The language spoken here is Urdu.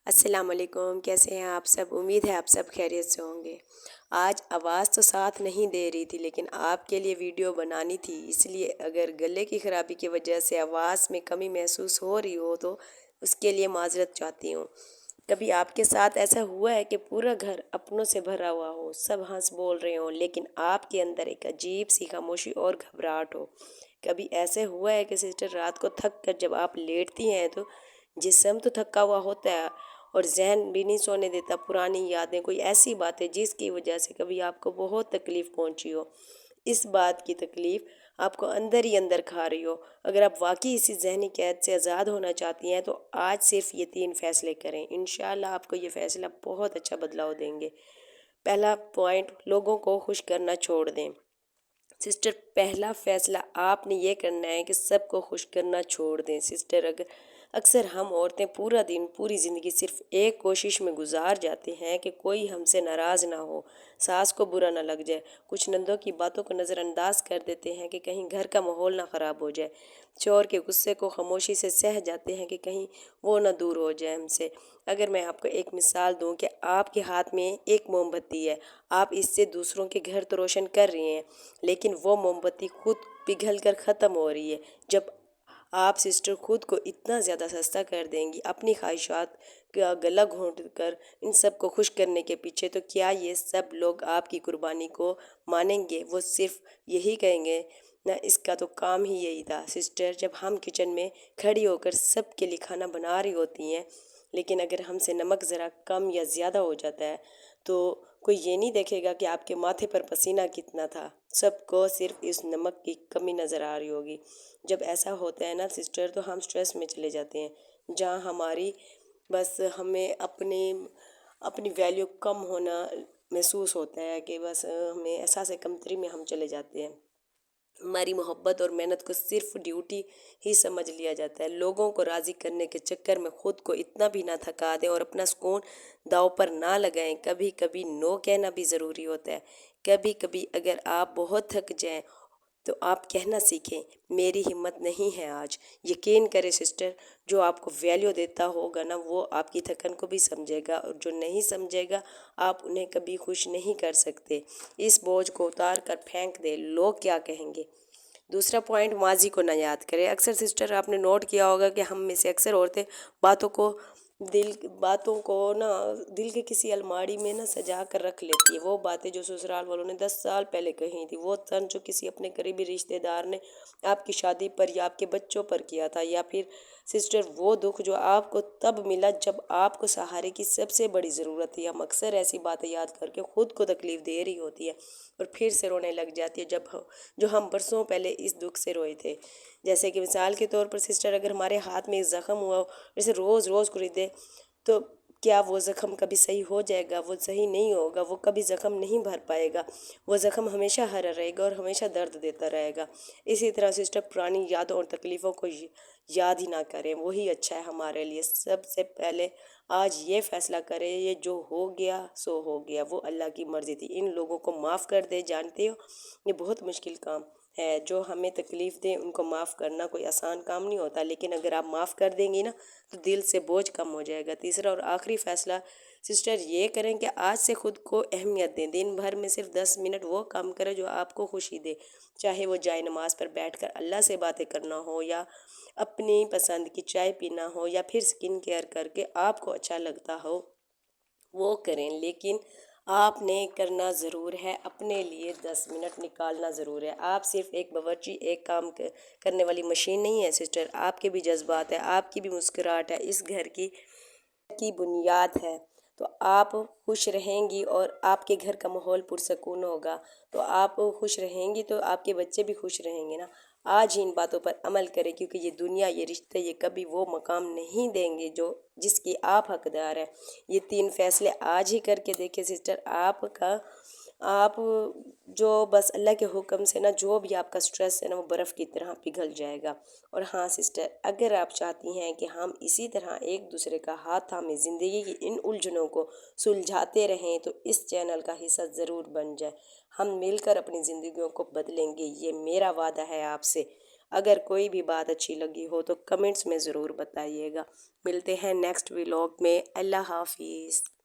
السلام علیکم، کیسے ہیں آپ سب؟ امید ہے آپ سب خیریت سے ہوں گے۔ آج آواز تو ساتھ نہیں دے رہی تھی، لیکن آپ کے لیے ویڈیو بنانی تھی، اس لیے اگر گلے کی خرابی کی وجہ سے آواز میں کمی محسوس ہو رہی ہو تو اس کے لیے معذرت چاہتی ہوں۔ کبھی آپ کے ساتھ ایسا ہوا ہے کہ پورا گھر اپنوں سے بھرا ہوا ہو، سب ہنس بول رہے ہوں، لیکن آپ کے اندر ایک عجیب سی خاموشی اور گھبراہٹ ہو؟ کبھی ایسے ہوا ہے کہ سسٹر رات کو تھک کر جب آپ لیٹتی ہیں تو جسم تو تھکا ہوا ہوتا ہے اور ذہن بھی نہیں سونے دیتا، پرانی یادیں، کوئی ایسی باتیں جس کی وجہ سے کبھی آپ کو بہت تکلیف پہنچی ہو، اس بات کی تکلیف آپ کو اندر ہی اندر کھا رہی ہو۔ اگر آپ واقعی اسی ذہنی قید سے آزاد ہونا چاہتی ہیں تو آج صرف یہ 3 فیصلے کریں، انشاءاللہ آپ کو یہ فیصلہ بہت اچھا بدلاؤ دیں گے۔ پہلا پوائنٹ، لوگوں کو خوش کرنا چھوڑ دیں۔ سسٹر، پہلا فیصلہ آپ نے یہ کرنا ہے کہ سب کو خوش کرنا چھوڑ دیں۔ سسٹر، اکثر ہم عورتیں پورا دن، پوری زندگی صرف ایک کوشش میں گزار جاتے ہیں کہ کوئی ہم سے ناراض نہ ہو، ساس کو برا نہ لگ جائے، کچھ نندوں کی باتوں کو نظر انداز کر دیتے ہیں کہ کہیں گھر کا ماحول نہ خراب ہو جائے، شوہر کے غصے کو خاموشی سے سہ جاتے ہیں کہ کہیں وہ نہ دور ہو جائے ہم سے۔ اگر میں آپ کو ایک مثال دوں کہ آپ کے ہاتھ میں ایک موم بتی ہے، آپ اس سے دوسروں کے گھر تو روشن کر رہی ہیں، لیکن وہ موم بتی خود پگھل کر ختم ہو رہی ہے۔ جب آپ سسٹر خود کو اتنا زیادہ سستا کر دیں گی، اپنی خواہشات کا گلا گھونٹ کر ان سب کو خوش کرنے کے پیچھے، تو کیا یہ سب لوگ آپ کی قربانی کو مانیں گے؟ وہ صرف یہی کہیں گے نہ، اس کا تو کام ہی یہی تھا۔ سسٹر، جب ہم کچن میں کھڑی ہو کر سب کے لیے کھانا بنا رہی ہوتی ہیں، لیکن اگر ہم سے نمک ذرا کم یا زیادہ ہو جاتا ہے تو کوئی یہ نہیں دیکھے گا کہ آپ کے ماتھے پر پسینہ کتنا تھا، سب کو صرف اس نمک کی کمی نظر آ رہی ہوگی۔ جب ایسا ہوتا ہے نا سسٹر، تو ہم سٹریس میں چلے جاتے ہیں، جہاں ہماری بس ہمیں اپنی ویلیو کم ہونا محسوس ہوتا ہے، کہ بس ہمیں احساس کمتری میں ہم چلے جاتے ہیں۔ ہماری محبت اور محنت کو صرف ڈیوٹی ہی سمجھ لیا جاتا ہے۔ لوگوں کو راضی کرنے کے چکر میں خود کو اتنا بھی نہ تھکا دیں اور اپنا سکون داؤ پر نہ لگائیں۔ کبھی کبھی نو کہنا بھی ضروری ہوتا ہے۔ کبھی کبھی اگر آپ بہت تھک جائیں تو آپ کہنا سیکھیں، میری ہمت نہیں ہے آج۔ یقین کریں سسٹر، جو آپ کو ویلیو دیتا ہوگا نا، وہ آپ کی تھکن کو بھی سمجھے گا، اور جو نہیں سمجھے گا آپ انہیں کبھی خوش نہیں کر سکتے۔ اس بوجھ کو اتار کر پھینک دیں، لوگ کیا کہیں گے۔ دوسرا پوائنٹ، ماضی کو نہ یاد کریں۔ اکثر سسٹر آپ نے نوٹ کیا ہوگا کہ ہم میں سے اکثر عورتیں باتوں کو نا دل کے کسی الماری میں نا سجا کر رکھ لیتی ہے۔ وہ باتیں جو سسرال والوں نے 10 سال پہلے کہی تھی، وہ تن جو کسی اپنے قریبی رشتہ دار نے آپ کی شادی پر یا آپ کے بچوں پر کیا تھا، یا پھر سسٹر وہ دکھ جو آپ کو تب ملا جب آپ کو سہارے کی سب سے بڑی ضرورت تھی۔ ہم اکثر ایسی باتیں یاد کر کے خود کو تکلیف دے رہی ہوتی ہے اور پھر سے رونے لگ جاتی ہے جو ہم برسوں پہلے اس دکھ سے روئے تھے۔ جیسے کہ مثال کے طور پر سسٹر، اگر ہمارے ہاتھ میں ایک زخم ہوا، جیسے روز روز خریدے، تو کیا وہ زخم کبھی صحیح ہو جائے گا؟ وہ صحیح نہیں ہوگا، وہ کبھی زخم نہیں بھر پائے گا، وہ زخم ہمیشہ ہرا رہے گا اور ہمیشہ درد دیتا رہے گا۔ اسی طرح سسٹر، پرانی یادوں اور تکلیفوں کو یاد ہی نہ کریں، وہی اچھا ہے ہمارے لیے۔ سب سے پہلے آج یہ فیصلہ کریں، یہ جو ہو گیا سو ہو گیا، وہ اللہ کی مرضی تھی۔ ان لوگوں کو معاف کر دے۔ جانتے ہو یہ بہت مشکل کام ہے، جو ہمیں تکلیف دیں ان کو معاف کرنا کوئی آسان کام نہیں ہوتا، لیکن اگر آپ معاف کر دیں گی نا تو دل سے بوجھ کم ہو جائے گا۔ تیسرا اور آخری فیصلہ سسٹر یہ کریں کہ آج سے خود کو اہمیت دیں۔ دن بھر میں صرف 10 منٹ وہ کام کریں جو آپ کو خوشی دے، چاہے وہ جائے نماز پر بیٹھ کر اللہ سے باتیں کرنا ہو، یا اپنی پسند کی چائے پینا ہو، یا پھر سکن کیئر کر کے آپ کو اچھا لگتا ہو وہ کریں، لیکن آپ نے کرنا ضرور ہے، اپنے لیے 10 منٹ نکالنا ضرور ہے۔ آپ صرف ایک باورچی، ایک کام کرنے والی مشین نہیں ہے سسٹر، آپ کے بھی جذبات ہیں، آپ کی بھی مسکراہٹ ہے، اس گھر کی بنیاد ہے۔ تو آپ خوش رہیں گی اور آپ کے گھر کا ماحول پرسکون ہوگا، تو آپ خوش رہیں گی تو آپ کے بچے بھی خوش رہیں گے نا۔ آج ہی ان باتوں پر عمل کریں، کیونکہ یہ دنیا، یہ رشتے، یہ کبھی وہ مقام نہیں دیں گے جس کی آپ حقدار ہیں۔ یہ 3 فیصلے آج ہی کر کے دیکھیں سسٹر، آپ جو بس اللہ کے حکم سے نا، جو بھی آپ کا سٹریس ہے نا، وہ برف کی طرح پگھل جائے گا۔ اور ہاں سسٹر، اگر آپ چاہتی ہیں کہ ہم اسی طرح ایک دوسرے کا ہاتھ تھامے زندگی کی ان الجھنوں کو سلجھاتے رہیں تو اس چینل کا حصہ ضرور بن جائے۔ ہم مل کر اپنی زندگیوں کو بدلیں گے، یہ میرا وعدہ ہے آپ سے۔ اگر کوئی بھی بات اچھی لگی ہو تو کمنٹس میں ضرور بتائیے گا۔ ملتے ہیں نیکسٹ ولاگ میں۔ اللہ حافظ۔